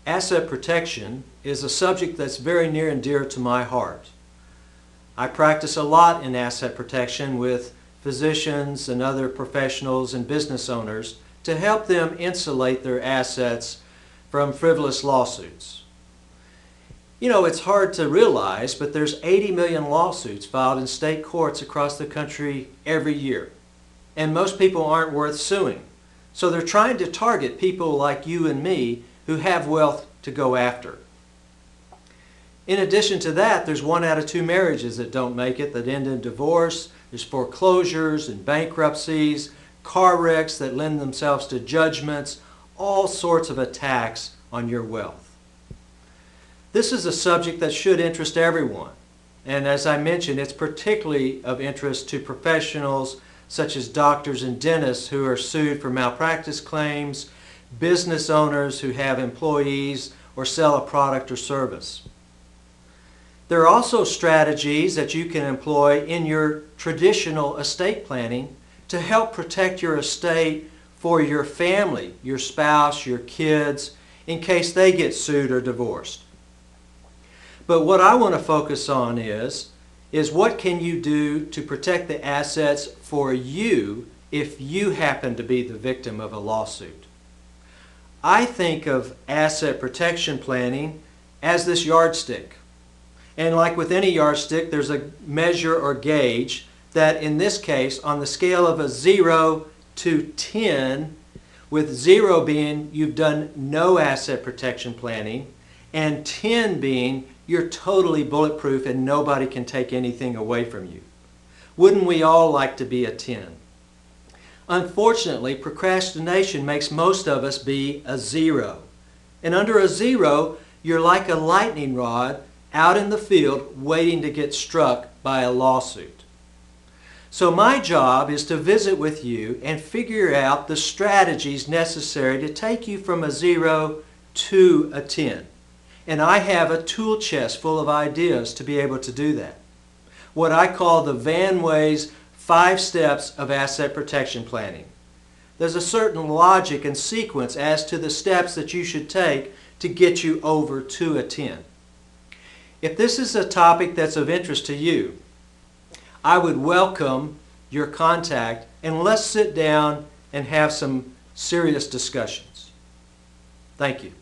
Asset protection is a subject that's very near and dear to my heart. I practice a lot in asset protection with physicians and other professionals and business owners to help them insulate their assets from frivolous lawsuits. You know, it's hard to realize, but there's 80 million lawsuits filed in state courts across the country every year. And most people aren't worth suing. So they're trying to target people like you and me who have wealth to go after. In addition to that, there's 1 out of 2 marriages that don't make it, that end in divorce. There's foreclosures and bankruptcies, car wrecks that lend themselves to judgments, all sorts of attacks on your wealth. This is a subject that should interest everyone. And as I mentioned, it's particularly of interest to professionals such as doctors and dentists who are sued for malpractice claims, business owners who have employees or sell a product or service. There are also strategies that you can employ in your traditional estate planning to help protect your estate for your family, your spouse, your kids, in case they get sued or divorced. But what I want to focus on is what can you do to protect the assets for you if you happen to be the victim of a lawsuit. I think of asset protection planning as this yardstick. And like with any yardstick, there's a measure or gauge that in this case, on the scale of a 0 to 10, with 0 being you've done no asset protection planning, and 10 being you're totally bulletproof and nobody can take anything away from you. Wouldn't we all like to be a 10? Unfortunately, procrastination makes most of us be a 0. And under a 0, you're like a lightning rod out in the field waiting to get struck by a lawsuit. So my job is to visit with you and figure out the strategies necessary to take you from a 0 to a 10. And I have a tool chest full of ideas to be able to do that. What I call the Vanway's 5 steps of asset protection planning. There's a certain logic and sequence as to the steps that you should take to get you over to a 10. If this is a topic that's of interest to you, I would welcome your contact and let's sit down and have some serious discussions. Thank you.